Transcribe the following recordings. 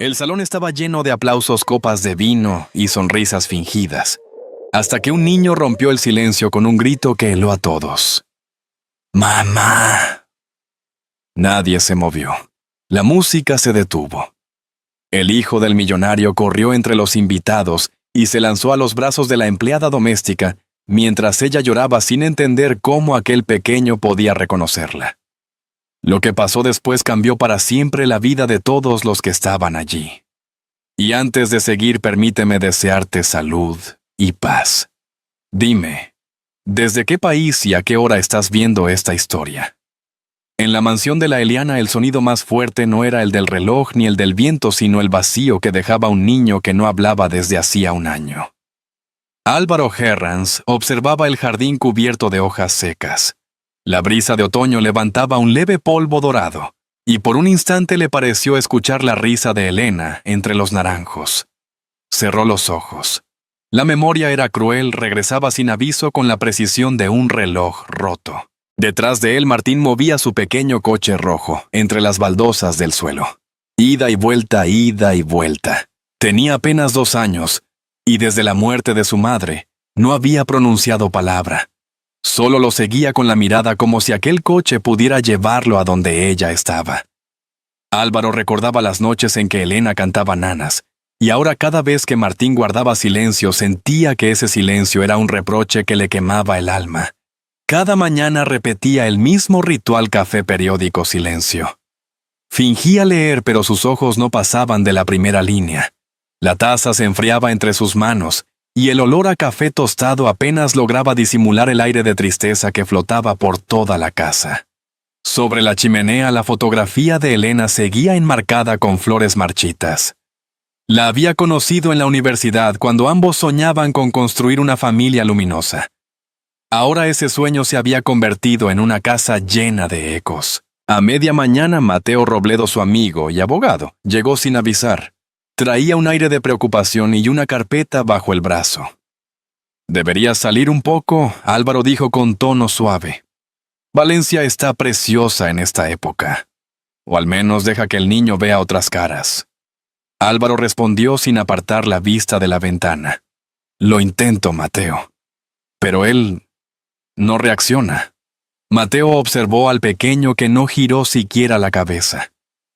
El salón estaba lleno de aplausos, copas de vino y sonrisas fingidas, hasta que un niño rompió el silencio con un grito que heló a todos. ¡Mamá! Nadie se movió. La música se detuvo. El hijo del millonario corrió entre los invitados y se lanzó a los brazos de la empleada doméstica, mientras ella lloraba sin entender cómo aquel pequeño podía reconocerla. Lo que pasó después cambió para siempre la vida de todos los que estaban allí. Y antes de seguir, permíteme desearte salud y paz. Dime, ¿desde qué país y a qué hora estás viendo esta historia? En la mansión de la Eliana el sonido más fuerte no era el del reloj ni el del viento, sino el vacío que dejaba un niño que no hablaba desde hacía un año. Álvaro Herranz observaba el jardín cubierto de hojas secas. La brisa de otoño levantaba un leve polvo dorado, y por un instante le pareció escuchar la risa de Elena entre los naranjos. Cerró los ojos. La memoria era cruel, regresaba sin aviso con la precisión de un reloj roto. Detrás de él, Martín movía su pequeño coche rojo, entre las baldosas del suelo. Ida y vuelta, ida y vuelta. Tenía apenas 2 años, y desde la muerte de su madre, no había pronunciado palabra. Solo lo seguía con la mirada como si aquel coche pudiera llevarlo a donde ella estaba. Álvaro recordaba las noches en que Elena cantaba nanas, y ahora cada vez que Martín guardaba silencio sentía que ese silencio era un reproche que le quemaba el alma. Cada mañana repetía el mismo ritual café periódico silencio. Fingía leer, pero sus ojos no pasaban de la primera línea. La taza se enfriaba entre sus manos, y el olor a café tostado apenas lograba disimular el aire de tristeza que flotaba por toda la casa. Sobre la chimenea la fotografía de Elena seguía enmarcada con flores marchitas. La había conocido en la universidad cuando ambos soñaban con construir una familia luminosa. Ahora ese sueño se había convertido en una casa llena de ecos. A media mañana Mateo Robledo, su amigo y abogado, llegó sin avisar. Traía un aire de preocupación y una carpeta bajo el brazo. «¿Deberías salir un poco?», Álvaro dijo con tono suave. «Valencia está preciosa en esta época. O al menos deja que el niño vea otras caras». Álvaro respondió sin apartar la vista de la ventana. «Lo intento, Mateo». Pero él no reacciona. Mateo observó al pequeño que no giró siquiera la cabeza.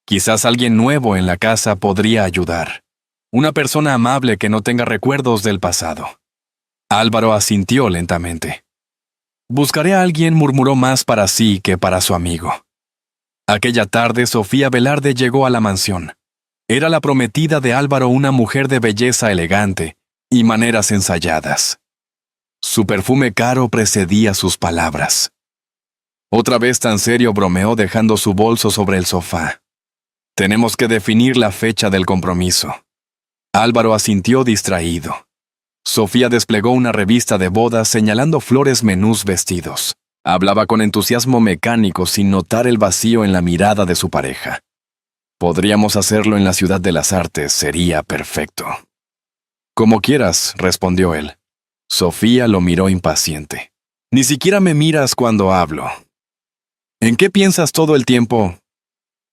Quizás alguien nuevo en la casa podría ayudar. Una persona amable que no tenga recuerdos del pasado. Álvaro asintió lentamente. «Buscaré a alguien», murmuró, más para sí que para su amigo. Aquella tarde Sofía Velarde llegó a la mansión. Era la prometida de Álvaro, una mujer de belleza elegante y maneras ensayadas. Su perfume caro precedía sus palabras. Otra vez tan serio, bromeó dejando su bolso sobre el sofá. «Tenemos que definir la fecha del compromiso». Álvaro asintió distraído. Sofía desplegó una revista de bodas señalando flores, menús, vestidos. Hablaba con entusiasmo mecánico sin notar el vacío en la mirada de su pareja. «Podríamos hacerlo en la Ciudad de las Artes, sería perfecto». «Como quieras», respondió él. Sofía lo miró impaciente. «Ni siquiera me miras cuando hablo». «¿En qué piensas todo el tiempo?».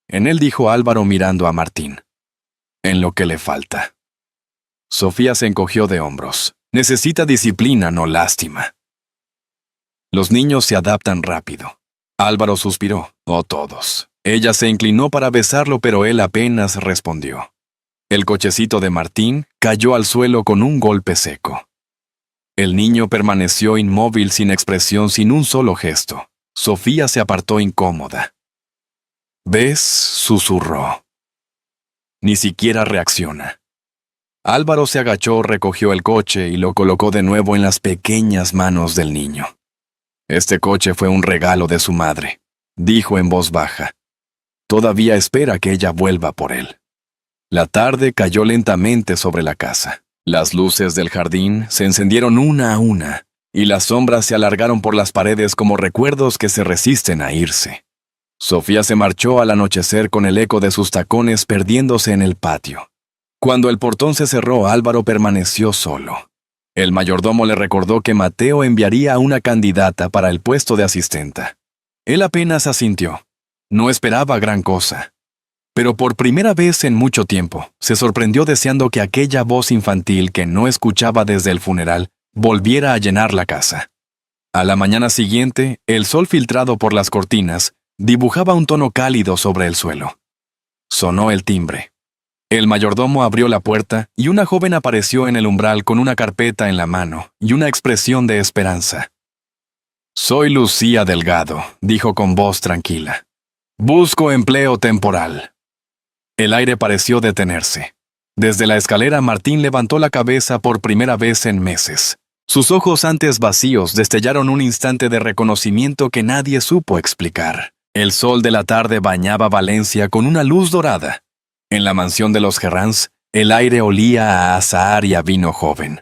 «En él», dijo Álvaro mirando a Martín. «En lo que le falta». Sofía se encogió de hombros. «Necesita disciplina, no lástima». «Los niños se adaptan rápido». Álvaro suspiró. «Oh, todos». Ella se inclinó para besarlo, pero él apenas respondió. El cochecito de Martín cayó al suelo con un golpe seco. El niño permaneció inmóvil, sin expresión, sin un solo gesto. Sofía se apartó incómoda. «¿Ves?», susurró. Ni siquiera reacciona. Álvaro se agachó, recogió el coche y lo colocó de nuevo en las pequeñas manos del niño. «Este coche fue un regalo de su madre», dijo en voz baja. «Todavía espera que ella vuelva por él». La tarde cayó lentamente sobre la casa. Las luces del jardín se encendieron una a una, y las sombras se alargaron por las paredes como recuerdos que se resisten a irse. Sofía se marchó al anochecer con el eco de sus tacones perdiéndose en el patio. Cuando el portón se cerró, Álvaro permaneció solo. El mayordomo le recordó que Mateo enviaría a una candidata para el puesto de asistenta. Él apenas asintió. No esperaba gran cosa. Pero por primera vez en mucho tiempo, se sorprendió deseando que aquella voz infantil que no escuchaba desde el funeral volviera a llenar la casa. A la mañana siguiente, el sol filtrado por las cortinas dibujaba un tono cálido sobre el suelo. Sonó el timbre. El mayordomo abrió la puerta y una joven apareció en el umbral con una carpeta en la mano y una expresión de esperanza. «Soy Lucía Delgado», dijo con voz tranquila. «Busco empleo temporal». El aire pareció detenerse. Desde la escalera Martín levantó la cabeza por primera vez en meses. Sus ojos antes vacíos destellaron un instante de reconocimiento que nadie supo explicar. El sol de la tarde bañaba Valencia con una luz dorada. En la mansión de los Herranz, el aire olía a azahar y a vino joven.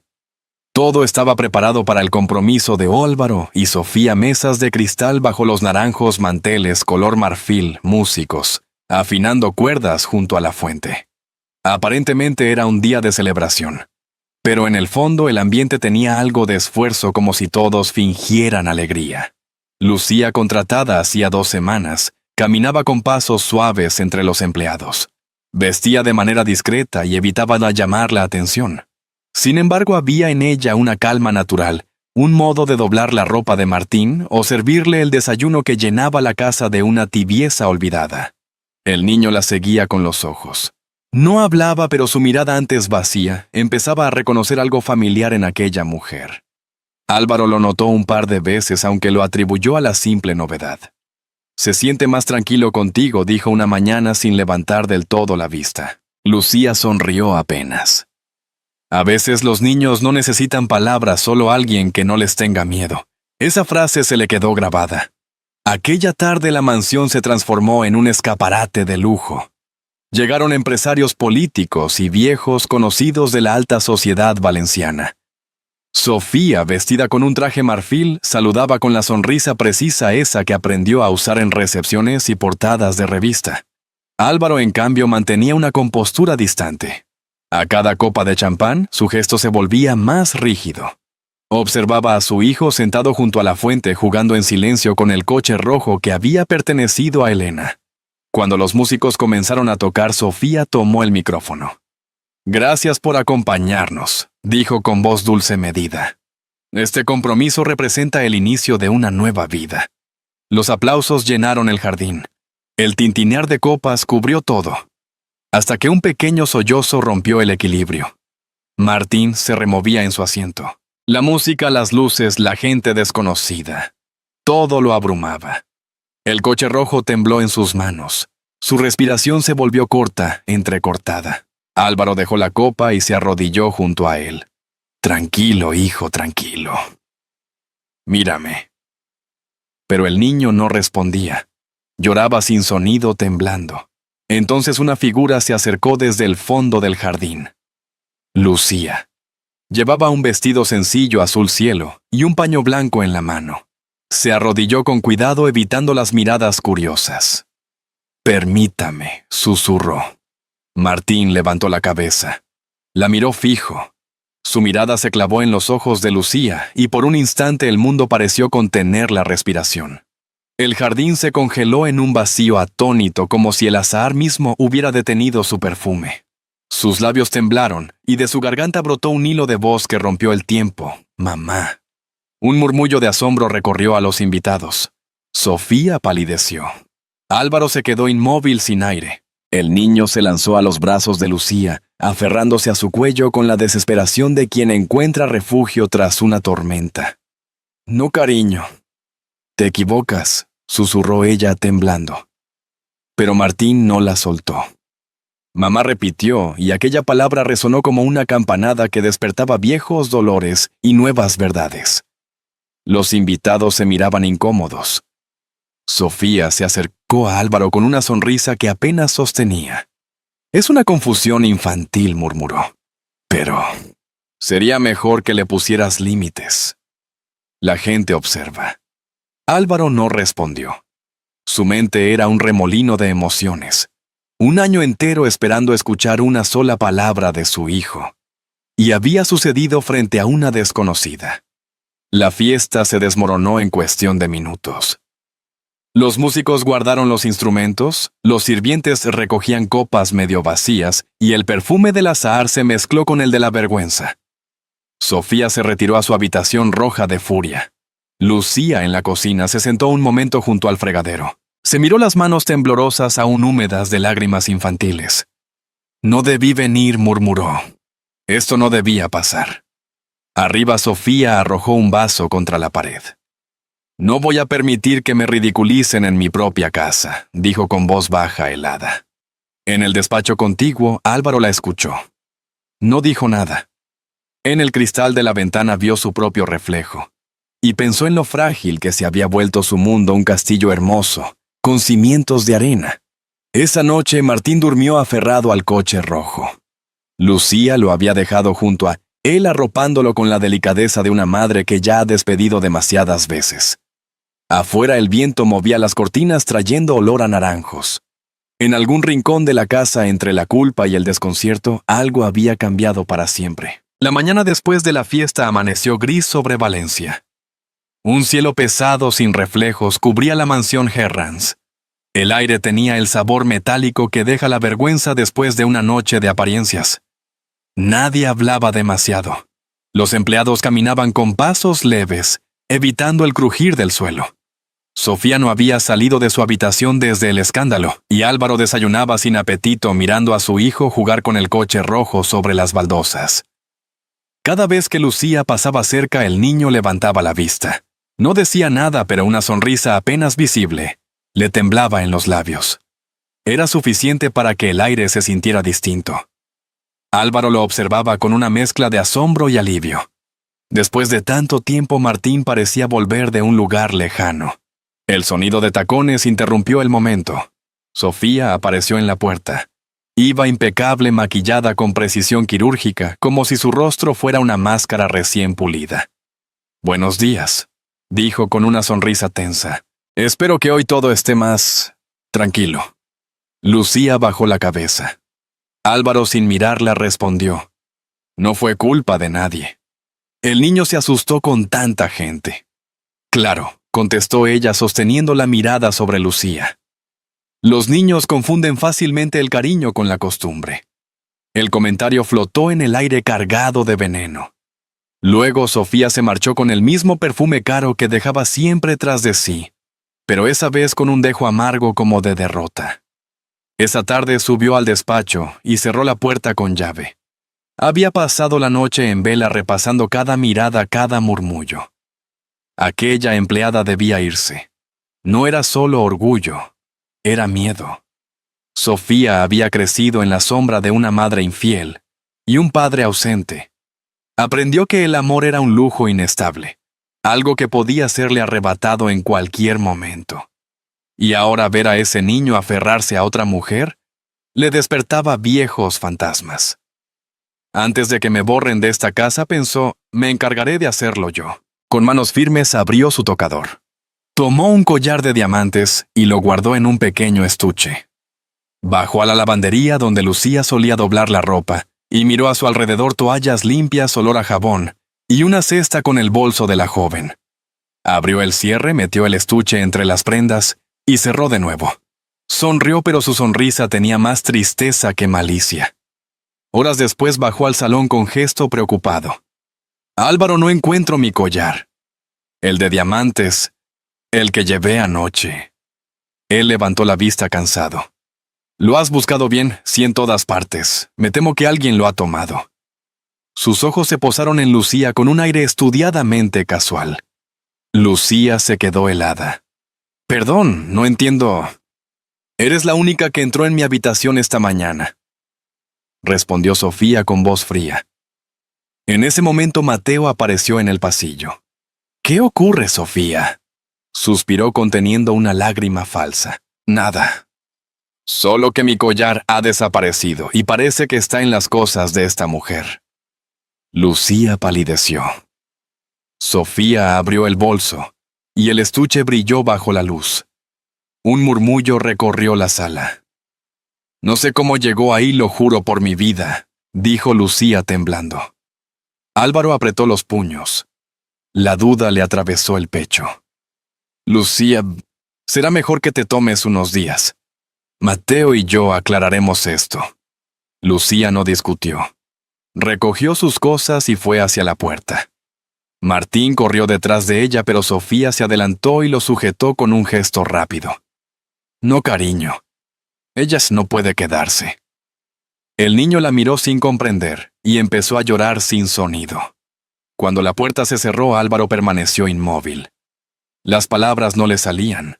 Todo estaba preparado para el compromiso de Álvaro y Sofía, mesas de cristal bajo los naranjos manteles color marfil, músicos, afinando cuerdas junto a la fuente. Aparentemente era un día de celebración. Pero en el fondo el ambiente tenía algo de esfuerzo, como si todos fingieran alegría. Lucía, contratada hacía 2 semanas, caminaba con pasos suaves entre los empleados. Vestía de manera discreta y evitaba llamar la atención. Sin embargo, había en ella una calma natural, un modo de doblar la ropa de Martín o servirle el desayuno que llenaba la casa de una tibieza olvidada. El niño la seguía con los ojos. No hablaba, pero su mirada antes vacía empezaba a reconocer algo familiar en aquella mujer. Álvaro lo notó un par de veces, aunque lo atribuyó a la simple novedad. «Se siente más tranquilo contigo», dijo una mañana sin levantar del todo la vista. Lucía sonrió apenas. «A veces los niños no necesitan palabras, solo alguien que no les tenga miedo». Esa frase se le quedó grabada. Aquella tarde la mansión se transformó en un escaparate de lujo. Llegaron empresarios políticos y viejos conocidos de la alta sociedad valenciana. Sofía, vestida con un traje marfil, saludaba con la sonrisa precisa esa que aprendió a usar en recepciones y portadas de revista. Álvaro, en cambio, mantenía una compostura distante. A cada copa de champán, su gesto se volvía más rígido. Observaba a su hijo sentado junto a la fuente jugando en silencio con el coche rojo que había pertenecido a Elena. Cuando los músicos comenzaron a tocar, Sofía tomó el micrófono. «Gracias por acompañarnos», dijo con voz dulce medida. «Este compromiso representa el inicio de una nueva vida». Los aplausos llenaron el jardín. El tintinear de copas cubrió todo, hasta que un pequeño sollozo rompió el equilibrio. Martín se removía en su asiento. La música, las luces, la gente desconocida. Todo lo abrumaba. El coche rojo tembló en sus manos. Su respiración se volvió corta, entrecortada. Álvaro dejó la copa y se arrodilló junto a él. «Tranquilo, hijo, tranquilo. Mírame». Pero el niño no respondía. Lloraba sin sonido, temblando. Entonces una figura se acercó desde el fondo del jardín. Lucía. Llevaba un vestido sencillo azul cielo y un paño blanco en la mano. Se arrodilló con cuidado, evitando las miradas curiosas. «Permítame», susurró. Martín levantó la cabeza. La miró fijo. Su mirada se clavó en los ojos de Lucía y por un instante el mundo pareció contener la respiración. El jardín se congeló en un vacío atónito, como si el azahar mismo hubiera detenido su perfume. Sus labios temblaron y de su garganta brotó un hilo de voz que rompió el tiempo. «Mamá». Un murmullo de asombro recorrió a los invitados. Sofía palideció. Álvaro se quedó inmóvil, sin aire. El niño se lanzó a los brazos de Lucía, aferrándose a su cuello con la desesperación de quien encuentra refugio tras una tormenta. «No, cariño». «Te equivocas», susurró ella temblando. Pero Martín no la soltó. Mamá repitió, y aquella palabra resonó como una campanada que despertaba viejos dolores y nuevas verdades. Los invitados se miraban incómodos. Sofía se acercó a Álvaro con una sonrisa que apenas sostenía. «Es una confusión infantil», murmuró. «Pero sería mejor que le pusieras límites. La gente observa». Álvaro no respondió. Su mente era un remolino de emociones. Un año entero esperando escuchar una sola palabra de su hijo. Y había sucedido frente a una desconocida. La fiesta se desmoronó en cuestión de minutos. Los músicos guardaron los instrumentos, los sirvientes recogían copas medio vacías y el perfume del azahar se mezcló con el de la vergüenza. Sofía se retiró a su habitación roja de furia. Lucía, en la cocina, se sentó un momento junto al fregadero. Se miró las manos temblorosas aún húmedas de lágrimas infantiles. No debí venir, murmuró. Esto no debía pasar. Arriba Sofía arrojó un vaso contra la pared. No voy a permitir que me ridiculicen en mi propia casa, dijo con voz baja, helada. En el despacho contiguo, Álvaro la escuchó. No dijo nada. En el cristal de la ventana vio su propio reflejo, y pensó en lo frágil que se había vuelto su mundo un castillo hermoso, con cimientos de arena. Esa noche Martín durmió aferrado al coche rojo. Lucía lo había dejado junto a él, arropándolo con la delicadeza de una madre que ya ha despedido demasiadas veces. Afuera el viento movía las cortinas trayendo olor a naranjos. En algún rincón de la casa, entre la culpa y el desconcierto, algo había cambiado para siempre. La mañana después de la fiesta amaneció gris sobre Valencia. Un cielo pesado sin reflejos cubría la mansión Herranz. El aire tenía el sabor metálico que deja la vergüenza después de una noche de apariencias. Nadie hablaba demasiado. Los empleados caminaban con pasos leves, evitando el crujir del suelo. Sofía no había salido de su habitación desde el escándalo, y Álvaro desayunaba sin apetito mirando a su hijo jugar con el coche rojo sobre las baldosas. Cada vez que Lucía pasaba cerca, el niño levantaba la vista. No decía nada, pero una sonrisa apenas visible le temblaba en los labios. Era suficiente para que el aire se sintiera distinto. Álvaro lo observaba con una mezcla de asombro y alivio. Después de tanto tiempo, Martín parecía volver de un lugar lejano. El sonido de tacones interrumpió el momento. Sofía apareció en la puerta. Iba impecable, maquillada con precisión quirúrgica, como si su rostro fuera una máscara recién pulida. «Buenos días», dijo con una sonrisa tensa. «Espero que hoy todo esté más tranquilo». Lucía bajó la cabeza. Álvaro, sin mirarla, respondió. «No fue culpa de nadie». El niño se asustó con tanta gente. «Claro», contestó ella sosteniendo la mirada sobre Lucía. Los niños confunden fácilmente el cariño con la costumbre. El comentario flotó en el aire cargado de veneno. Luego Sofía se marchó con el mismo perfume caro que dejaba siempre tras de sí, pero esa vez con un dejo amargo como de derrota. Esa tarde subió al despacho y cerró la puerta con llave. Había pasado la noche en vela repasando cada mirada, cada murmullo. Aquella empleada debía irse. No era solo orgullo. Era miedo. Sofía había crecido en la sombra de una madre infiel y un padre ausente. Aprendió que el amor era un lujo inestable, algo que podía serle arrebatado en cualquier momento. Y ahora ver a ese niño aferrarse a otra mujer le despertaba viejos fantasmas. Antes de que me borren de esta casa, pensó, me encargaré de hacerlo yo. Con manos firmes abrió su tocador. Tomó un collar de diamantes y lo guardó en un pequeño estuche. Bajó a la lavandería donde Lucía solía doblar la ropa y miró a su alrededor toallas limpias olor a jabón y una cesta con el bolso de la joven. Abrió el cierre, metió el estuche entre las prendas y cerró de nuevo. Sonrió, pero su sonrisa tenía más tristeza que malicia. Horas después bajó al salón con gesto preocupado. «Álvaro, no encuentro mi collar. El de diamantes. El que llevé anoche». Él levantó la vista cansado. «¿Lo has buscado bien? Sí, en todas partes. Me temo que alguien lo ha tomado». Sus ojos se posaron en Lucía con un aire estudiadamente casual. Lucía se quedó helada. «Perdón, no entiendo». «Eres la única que entró en mi habitación esta mañana», respondió Sofía con voz fría. En ese momento Mateo apareció en el pasillo. «¿Qué ocurre, Sofía?», suspiró conteniendo una lágrima falsa. «Nada. Solo que mi collar ha desaparecido y parece que está en las cosas de esta mujer». Lucía palideció. Sofía abrió el bolso y el estuche brilló bajo la luz. Un murmullo recorrió la sala. «No sé cómo llegó ahí, lo juro por mi vida», dijo Lucía temblando. Álvaro apretó los puños. La duda le atravesó el pecho. «Lucía, Será mejor que te tomes unos días. Mateo y yo aclararemos esto. Lucía no discutió. Recogió sus cosas y fue hacia la puerta. Martín corrió detrás de ella, pero Sofía se adelantó y lo sujetó con un gesto rápido. No, cariño. Ella no puede quedarse. El niño la miró sin comprender y empezó a llorar sin sonido. Cuando la puerta se cerró, Álvaro permaneció inmóvil. Las palabras no le salían.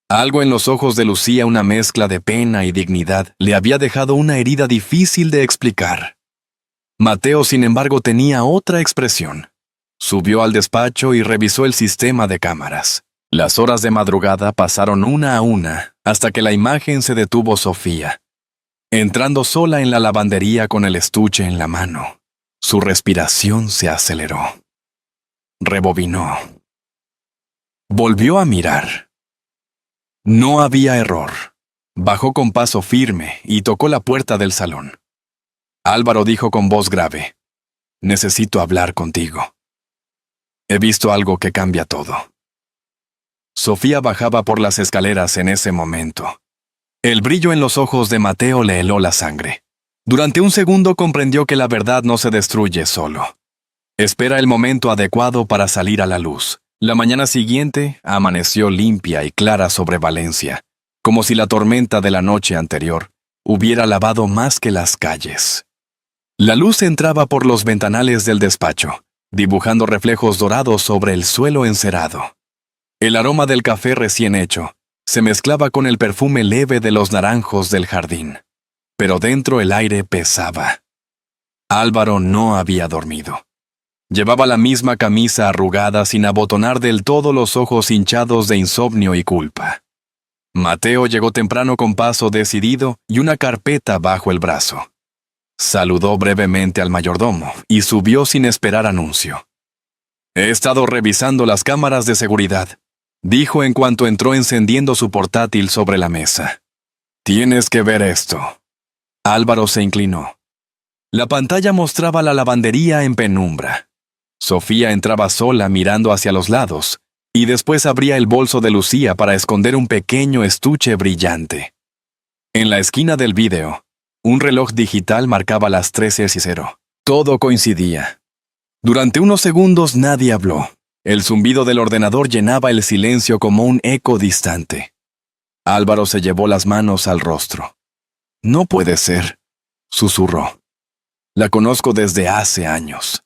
Algo en los ojos de Lucía, una mezcla de pena y dignidad, le había dejado una herida difícil de explicar. Mateo, sin embargo, tenía otra expresión. Subió al despacho y revisó el sistema de cámaras. Las horas de madrugada pasaron una a una hasta que la imagen se detuvo Sofía, entrando sola en la lavandería con el estuche en la mano. Su respiración se aceleró. Rebobinó. Volvió a mirar. No había error. Bajó con paso firme y tocó la puerta del salón. Álvaro dijo con voz grave: «Necesito hablar contigo. He visto algo que cambia todo». Sofía bajaba por las escaleras en ese momento. El brillo en los ojos de Mateo le heló la sangre. Durante un segundo comprendió que la verdad no se destruye solo. Espera el momento adecuado para salir a la luz. La mañana siguiente amaneció limpia y clara sobre Valencia, como si la tormenta de la noche anterior hubiera lavado más que las calles. La luz entraba por los ventanales del despacho, dibujando reflejos dorados sobre el suelo encerado. El aroma del café recién hecho se mezclaba con el perfume leve de los naranjos del jardín, pero dentro el aire pesaba. Álvaro no había dormido. Llevaba la misma camisa arrugada sin abotonar del todo, los ojos hinchados de insomnio y culpa. Mateo llegó temprano con paso decidido y una carpeta bajo el brazo. Saludó brevemente al mayordomo y subió sin esperar anuncio. «He estado revisando las cámaras de seguridad», dijo en cuanto entró, encendiendo su portátil sobre la mesa. «Tienes que ver esto». Álvaro se inclinó. La pantalla mostraba la lavandería en penumbra. Sofía entraba sola mirando hacia los lados, y después abría el bolso de Lucía para esconder un pequeño estuche brillante. En la esquina del vídeo, un reloj digital marcaba las 13:00. Todo coincidía. Durante unos segundos nadie habló. El zumbido del ordenador llenaba el silencio como un eco distante. Álvaro se llevó las manos al rostro. «No puede ser», susurró. «La conozco desde hace años».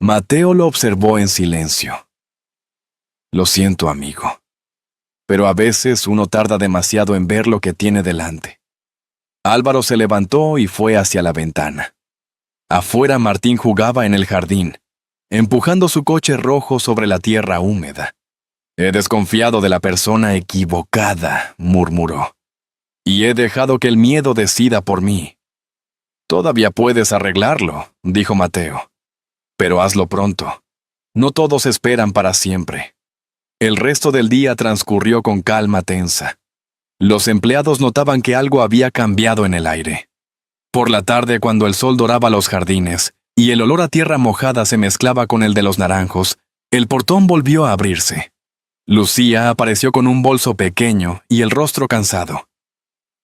Mateo lo observó en silencio. «Lo siento, amigo. Pero a veces uno tarda demasiado en ver lo que tiene delante». Álvaro se levantó y fue hacia la ventana. Afuera Martín jugaba en el jardín, empujando su coche rojo sobre la tierra húmeda. «He desconfiado de la persona equivocada», murmuró. «Y he dejado que el miedo decida por mí». «Todavía puedes arreglarlo», dijo Mateo. «Pero hazlo pronto. No todos esperan para siempre». El resto del día transcurrió con calma tensa. Los empleados notaban que algo había cambiado en el aire. Por la tarde, cuando el sol doraba los jardines y el olor a tierra mojada se mezclaba con el de los naranjos, el portón volvió a abrirse. Lucía apareció con un bolso pequeño y el rostro cansado.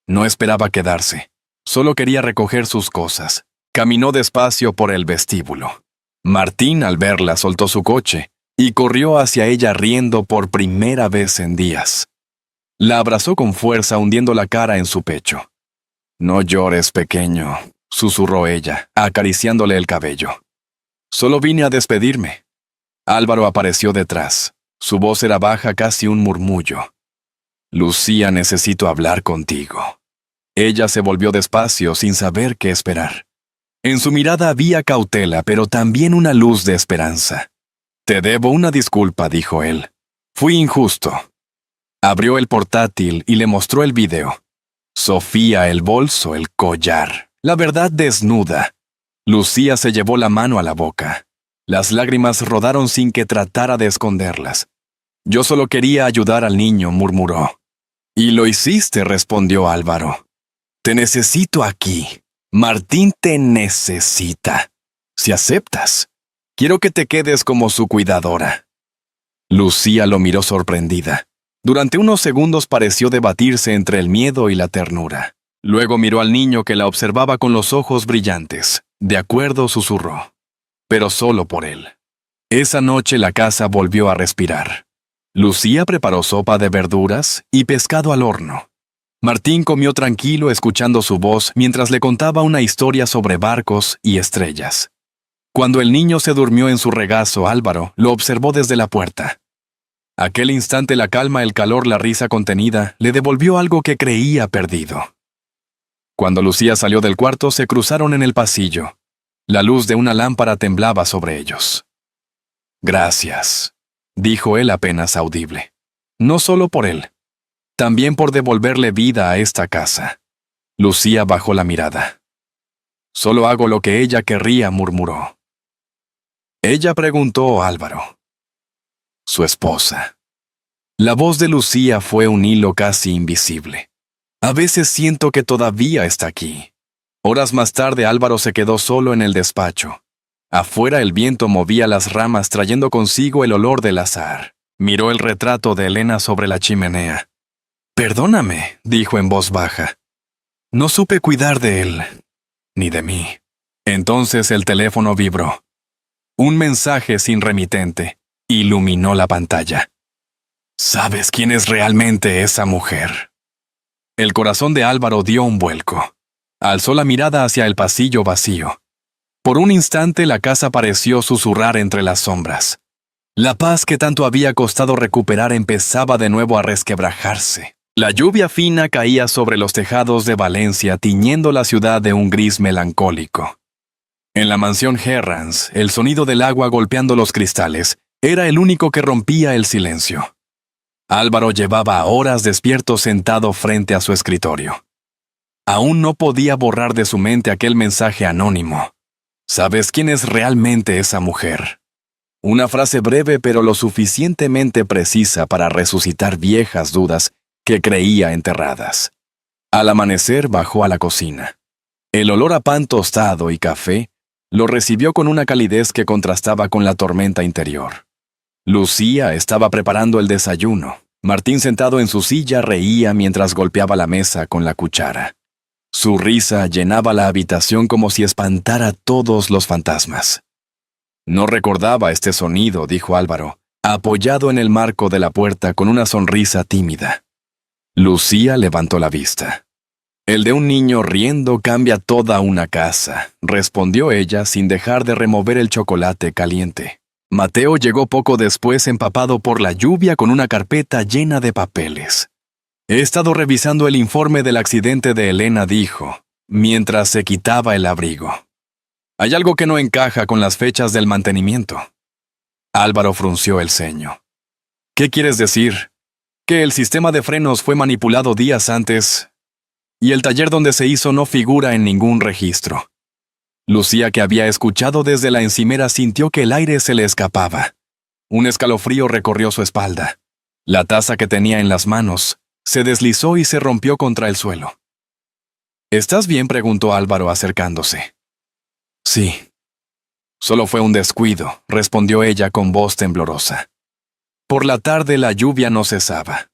No esperaba quedarse, solo quería recoger sus cosas. Caminó despacio por el vestíbulo. Martín, al verla, soltó su coche y corrió hacia ella riendo por primera vez en días. La abrazó con fuerza, hundiendo la cara en su pecho. «No llores, pequeño», susurró ella, acariciándole el cabello. «Solo vine a despedirme». Álvaro apareció detrás. Su voz era baja, casi un murmullo. «Lucía, necesito hablar contigo». Ella se volvió despacio, sin saber qué esperar. En su mirada había cautela, pero también una luz de esperanza. «Te debo una disculpa», dijo él. «Fui injusto». Abrió el portátil y le mostró el video. Sofía, el bolso, el collar, la verdad desnuda. Lucía se llevó la mano a la boca. Las lágrimas rodaron sin que tratara de esconderlas. «Yo solo quería ayudar al niño», murmuró. «Y lo hiciste», respondió Álvaro. «Te necesito aquí. Martín te necesita. Si aceptas, quiero que te quedes como su cuidadora». Lucía lo miró sorprendida. Durante unos segundos pareció debatirse entre el miedo y la ternura. Luego miró al niño que la observaba con los ojos brillantes. De acuerdo, susurró. Pero solo por él. Esa noche la casa volvió a respirar. Lucía preparó sopa de verduras y pescado al horno. Martín comió tranquilo escuchando su voz mientras le contaba una historia sobre barcos y estrellas. Cuando el niño se durmió en su regazo, Álvaro lo observó desde la puerta. Aquel instante la calma, el calor, la risa contenida, le devolvió algo que creía perdido. Cuando Lucía salió del cuarto, se cruzaron en el pasillo. La luz de una lámpara temblaba sobre ellos. «Gracias», dijo él apenas audible. No solo por él, también por devolverle vida a esta casa. Lucía bajó la mirada. «Solo hago lo que ella querría», murmuró. Ella preguntó a Álvaro. Su esposa. La voz de Lucía fue un hilo casi invisible. A veces siento que todavía está aquí. Horas más tarde Álvaro se quedó solo en el despacho. Afuera el viento movía las ramas trayendo consigo el olor del azahar. Miró el retrato de Elena sobre la chimenea. «Perdóname», dijo en voz baja. «No supe cuidar de él, ni de mí». Entonces el teléfono vibró. Un mensaje sin remitente iluminó la pantalla. «¿Sabes quién es realmente esa mujer?». El corazón de Álvaro dio un vuelco. Alzó la mirada hacia el pasillo vacío. Por un instante la casa pareció susurrar entre las sombras. La paz que tanto había costado recuperar empezaba de nuevo a resquebrajarse. La lluvia fina caía sobre los tejados de Valencia, tiñendo la ciudad de un gris melancólico. En la mansión Herranz, el sonido del agua golpeando los cristales era el único que rompía el silencio. Álvaro llevaba horas despierto sentado frente a su escritorio. Aún no podía borrar de su mente aquel mensaje anónimo. «¿Sabes quién es realmente esa mujer?». Una frase breve pero lo suficientemente precisa para resucitar viejas dudas que creía enterradas. Al amanecer bajó a la cocina. El olor a pan tostado y café lo recibió con una calidez que contrastaba con la tormenta interior. Lucía estaba preparando el desayuno. Martín, sentado en su silla, reía mientras golpeaba la mesa con la cuchara. Su risa llenaba la habitación como si espantara a todos los fantasmas. «No recordaba este sonido», dijo Álvaro, apoyado en el marco de la puerta con una sonrisa tímida. Lucía levantó la vista. «El de un niño riendo cambia toda una casa», respondió ella sin dejar de remover el chocolate caliente. Mateo llegó poco después empapado por la lluvia con una carpeta llena de papeles. «He estado revisando el informe del accidente de Elena», dijo, mientras se quitaba el abrigo. «Hay algo que no encaja con las fechas del mantenimiento». Álvaro frunció el ceño. «¿Qué quieres decir? ¿Que el sistema de frenos fue manipulado días antes y el taller donde se hizo no figura en ningún registro?» Lucía, que había escuchado desde la encimera, sintió que el aire se le escapaba. Un escalofrío recorrió su espalda. La taza que tenía en las manos se deslizó y se rompió contra el suelo. «¿Estás bien?», preguntó Álvaro acercándose. «Sí». «Solo fue un descuido», respondió ella con voz temblorosa. Por la tarde la lluvia no cesaba.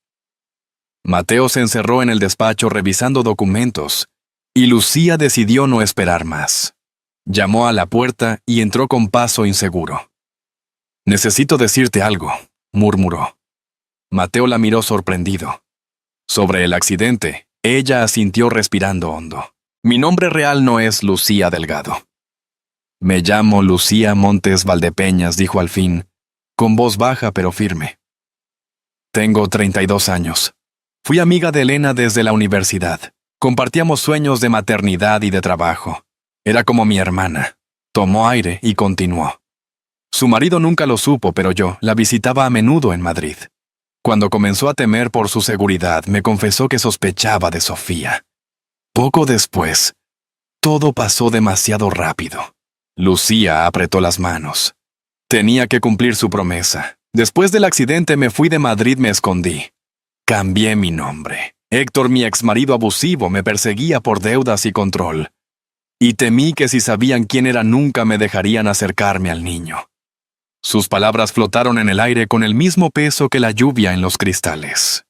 Mateo se encerró en el despacho revisando documentos, y Lucía decidió no esperar más. Llamó a la puerta y entró con paso inseguro. «Necesito decirte algo», murmuró. Mateo la miró sorprendido. Sobre el accidente, ella asintió respirando hondo. «Mi nombre real no es Lucía Delgado». «Me llamo Lucía Montes Valdepeñas», dijo al fin, con voz baja pero firme. «Tengo 32 años. Fui amiga de Elena desde la universidad. Compartíamos sueños de maternidad y de trabajo. Era como mi hermana». Tomó aire y continuó. «Su marido nunca lo supo, pero yo la visitaba a menudo en Madrid. Cuando comenzó a temer por su seguridad, me confesó que sospechaba de Sofía. Poco después, todo pasó demasiado rápido». Lucía apretó las manos. Tenía que cumplir su promesa. «Después del accidente me fui de Madrid, me escondí. Cambié mi nombre. Héctor, mi exmarido abusivo, me perseguía por deudas y control. Y temí que si sabían quién era nunca me dejarían acercarme al niño. Sus palabras flotaron en el aire con el mismo peso que la lluvia en los cristales.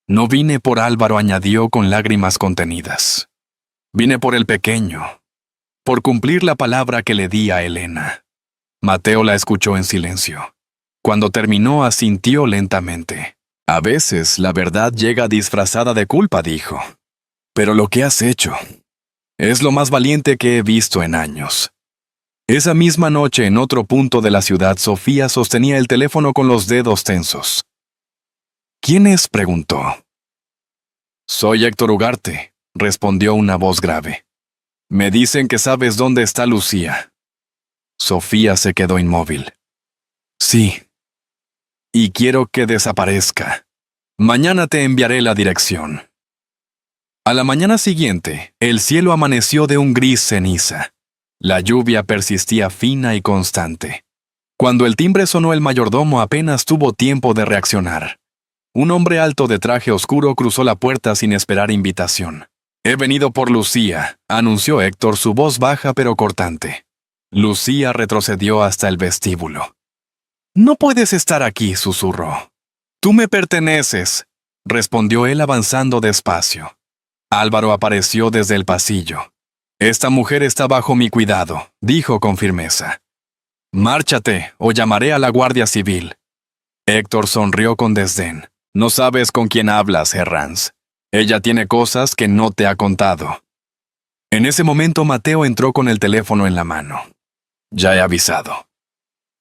No vine por Álvaro, añadió con lágrimas contenidas. Vine por el pequeño, por cumplir la palabra que le di a Elena. Mateo la escuchó en silencio. Cuando terminó, asintió lentamente. A veces la verdad llega disfrazada de culpa, dijo. Pero lo que has hecho es lo más valiente que he visto en años. Esa misma noche, en otro punto de la ciudad, Sofía sostenía el teléfono con los dedos tensos. ¿Quién es?, preguntó. Soy Héctor Ugarte, respondió una voz grave. Me dicen que sabes dónde está Lucía. Sofía se quedó inmóvil. Sí. Y quiero que desaparezca. Mañana te enviaré la dirección. A la mañana siguiente, el cielo amaneció de un gris ceniza. La lluvia persistía fina y constante. Cuando el timbre sonó, el mayordomo apenas tuvo tiempo de reaccionar. Un hombre alto de traje oscuro cruzó la puerta sin esperar invitación. He venido por Lucía, anunció Héctor, su voz baja pero cortante. Lucía retrocedió hasta el vestíbulo. No puedes estar aquí, susurró. Tú me perteneces, respondió él avanzando despacio. Álvaro apareció desde el pasillo. Esta mujer está bajo mi cuidado, dijo con firmeza. Márchate, o llamaré a la Guardia Civil. Héctor sonrió con desdén. No sabes con quién hablas, Herranz. Ella tiene cosas que no te ha contado. En ese momento Mateo entró con el teléfono en la mano. Ya he avisado,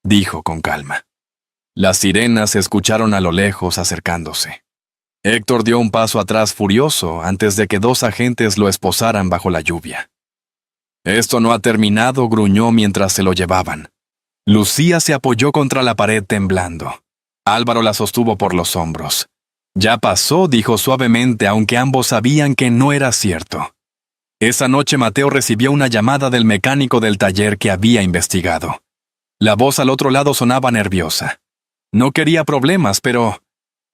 dijo con calma. Las sirenas se escucharon a lo lejos acercándose. Héctor dio un paso atrás furioso antes de que dos agentes lo esposaran bajo la lluvia. Esto no ha terminado, gruñó mientras se lo llevaban. Lucía se apoyó contra la pared temblando. Álvaro la sostuvo por los hombros. Ya pasó, dijo suavemente, aunque ambos sabían que no era cierto. Esa noche Mateo recibió una llamada del mecánico del taller que había investigado. La voz al otro lado sonaba nerviosa. No quería problemas, pero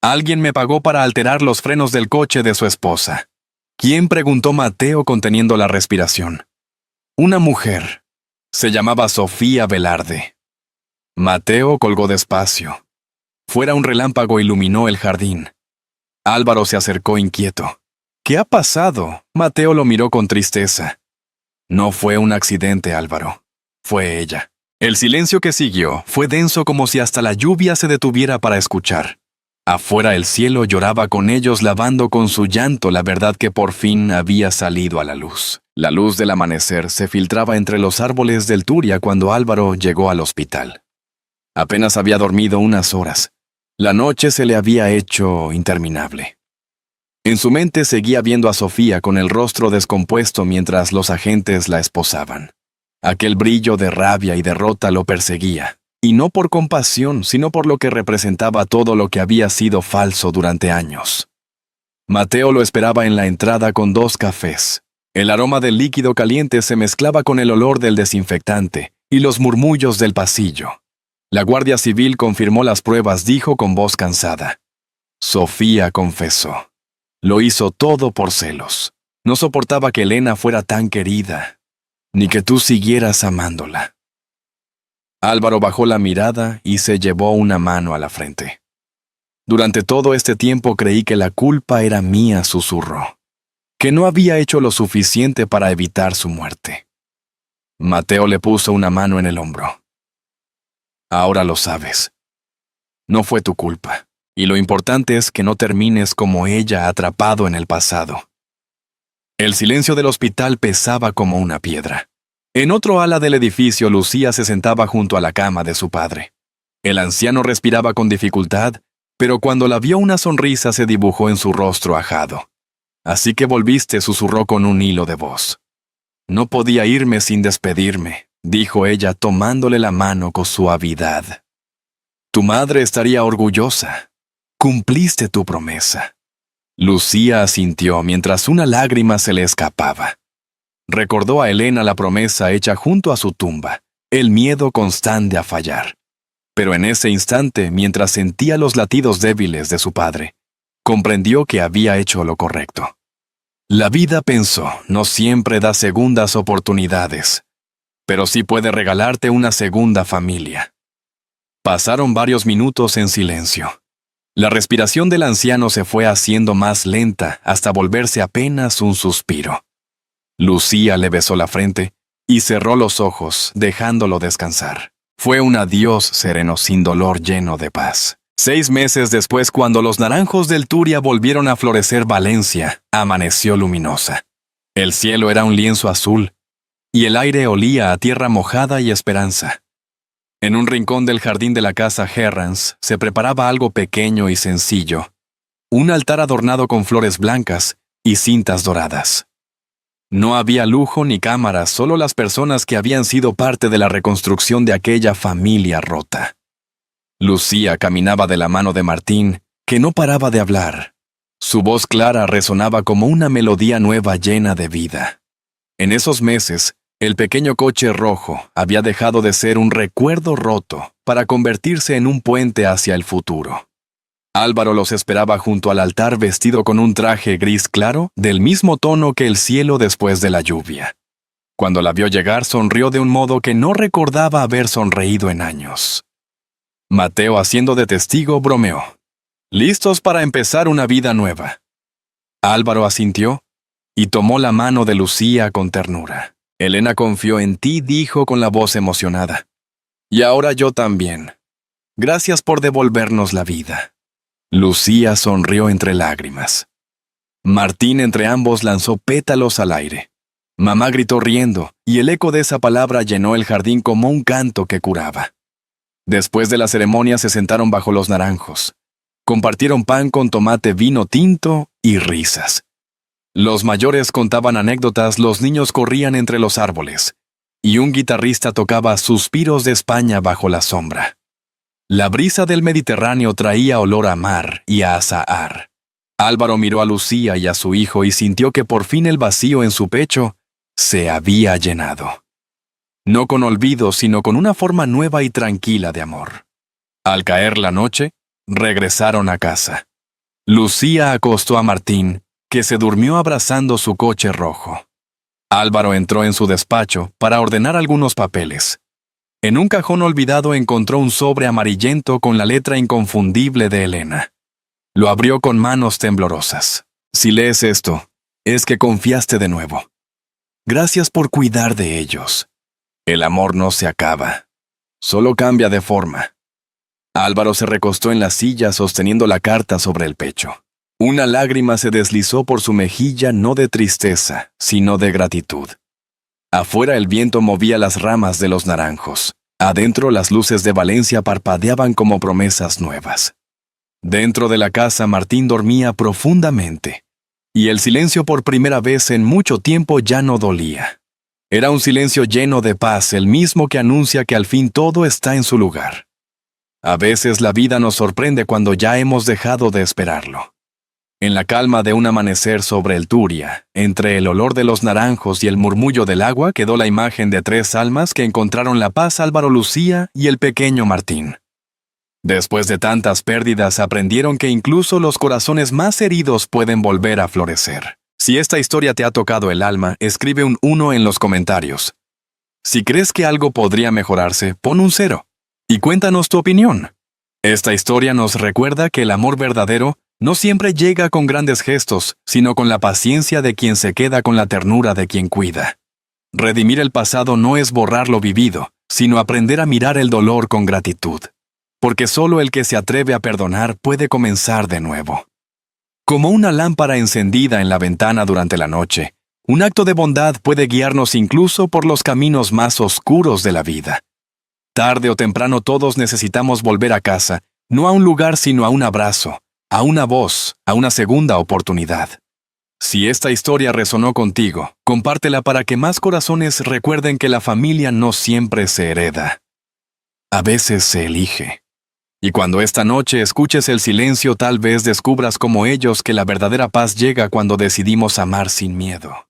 alguien me pagó para alterar los frenos del coche de su esposa. ¿Quién?, preguntó Mateo conteniendo la respiración. Una mujer. Se llamaba Sofía Velarde. Mateo colgó despacio. Fuera un relámpago iluminó el jardín. Álvaro se acercó inquieto. ¿Qué ha pasado? Mateo lo miró con tristeza. No fue un accidente, Álvaro. Fue ella. El silencio que siguió fue denso, como si hasta la lluvia se detuviera para escuchar. Afuera el cielo lloraba con ellos, lavando con su llanto la verdad que por fin había salido a la luz. La luz del amanecer se filtraba entre los árboles del Turia cuando Álvaro llegó al hospital. Apenas había dormido unas horas. La noche se le había hecho interminable. En su mente seguía viendo a Sofía con el rostro descompuesto mientras los agentes la esposaban. Aquel brillo de rabia y derrota lo perseguía, y no por compasión, sino por lo que representaba todo lo que había sido falso durante años. Mateo lo esperaba en la entrada con 2 cafés. El aroma del líquido caliente se mezclaba con el olor del desinfectante y los murmullos del pasillo. La Guardia Civil confirmó las pruebas, dijo con voz cansada. Sofía confesó. Lo hizo todo por celos. No soportaba que Elena fuera tan querida, ni que tú siguieras amándola. Álvaro bajó la mirada y se llevó una mano a la frente. Durante todo este tiempo creí que la culpa era mía, susurró. Que no había hecho lo suficiente para evitar su muerte. Mateo le puso una mano en el hombro. Ahora lo sabes. No fue tu culpa, y lo importante es que no termines como ella, atrapado en el pasado. El silencio del hospital pesaba como una piedra. En otro ala del edificio, Lucía se sentaba junto a la cama de su padre. El anciano respiraba con dificultad, pero cuando la vio una sonrisa se dibujó en su rostro ajado. Así que volviste, susurró con un hilo de voz. No podía irme sin despedirme, dijo ella tomándole la mano con suavidad. Tu madre estaría orgullosa. Cumpliste tu promesa. Lucía asintió mientras una lágrima se le escapaba. Recordó a Elena la promesa hecha junto a su tumba, el miedo constante a fallar. Pero en ese instante, mientras sentía los latidos débiles de su padre, comprendió que había hecho lo correcto. La vida, pensó, no siempre da segundas oportunidades, pero sí puede regalarte una segunda familia. Pasaron varios minutos en silencio. La respiración del anciano se fue haciendo más lenta hasta volverse apenas un suspiro. Lucía le besó la frente y cerró los ojos, dejándolo descansar. Fue un adiós sereno sin dolor, lleno de paz. 6 meses después, cuando los naranjos del Turia volvieron a florecer, Valencia amaneció luminosa. El cielo era un lienzo azul y el aire olía a tierra mojada y esperanza. En un rincón del jardín de la casa Herrans se preparaba algo pequeño y sencillo, un altar adornado con flores blancas y cintas doradas. No había lujo ni cámaras, solo las personas que habían sido parte de la reconstrucción de aquella familia rota. Lucía caminaba de la mano de Martín, que no paraba de hablar. Su voz clara resonaba como una melodía nueva llena de vida. En esos meses, el pequeño coche rojo había dejado de ser un recuerdo roto para convertirse en un puente hacia el futuro. Álvaro los esperaba junto al altar vestido con un traje gris claro del mismo tono que el cielo después de la lluvia. Cuando la vio llegar, sonrió de un modo que no recordaba haber sonreído en años. Mateo, haciendo de testigo, bromeó: «¿Listos para empezar una vida nueva?». Álvaro asintió y tomó la mano de Lucía con ternura. «Elena confió en ti», dijo con la voz emocionada. «Y ahora yo también. Gracias por devolvernos la vida». Lucía sonrió entre lágrimas. Martín entre ambos lanzó pétalos al aire. Mamá gritó riendo, y el eco de esa palabra llenó el jardín como un canto que curaba. Después de la ceremonia se sentaron bajo los naranjos. Compartieron pan con tomate, vino tinto y risas. Los mayores contaban anécdotas, los niños corrían entre los árboles, y un guitarrista tocaba Suspiros de España bajo la sombra. La brisa del Mediterráneo traía olor a mar y a azahar. Álvaro miró a Lucía y a su hijo y sintió que por fin el vacío en su pecho se había llenado. No con olvido, sino con una forma nueva y tranquila de amor. Al caer la noche, regresaron a casa. Lucía acostó a Martín, que se durmió abrazando su coche rojo. Álvaro entró en su despacho para ordenar algunos papeles. En un cajón olvidado encontró un sobre amarillento con la letra inconfundible de Elena. Lo abrió con manos temblorosas. «Si lees esto, es que confiaste de nuevo. Gracias por cuidar de ellos. El amor no se acaba, solo cambia de forma». Álvaro se recostó en la silla sosteniendo la carta sobre el pecho. Una lágrima se deslizó por su mejilla, no de tristeza, sino de gratitud. Afuera el viento movía las ramas de los naranjos. Adentro las luces de Valencia parpadeaban como promesas nuevas. Dentro de la casa Martín dormía profundamente, y el silencio por primera vez en mucho tiempo ya no dolía. Era un silencio lleno de paz, el mismo que anuncia que al fin todo está en su lugar. A veces la vida nos sorprende cuando ya hemos dejado de esperarlo. En la calma de un amanecer sobre el Turia, entre el olor de los naranjos y el murmullo del agua, quedó la imagen de 3 almas que encontraron la paz: Álvaro, Lucía y el pequeño Martín. Después de tantas pérdidas, aprendieron que incluso los corazones más heridos pueden volver a florecer. Si esta historia te ha tocado el alma, escribe un 1 en los comentarios. Si crees que algo podría mejorarse, pon un 0. Y cuéntanos tu opinión. Esta historia nos recuerda que el amor verdadero no siempre llega con grandes gestos, sino con la paciencia de quien se queda, con la ternura de quien cuida. Redimir el pasado no es borrar lo vivido, sino aprender a mirar el dolor con gratitud. Porque solo el que se atreve a perdonar puede comenzar de nuevo. Como una lámpara encendida en la ventana durante la noche, un acto de bondad puede guiarnos incluso por los caminos más oscuros de la vida. Tarde o temprano todos necesitamos volver a casa, no a un lugar sino a un abrazo, a una voz, a una segunda oportunidad. Si esta historia resonó contigo, compártela para que más corazones recuerden que la familia no siempre se hereda. A veces se elige. Y cuando esta noche escuches el silencio, tal vez descubras como ellos que la verdadera paz llega cuando decidimos amar sin miedo.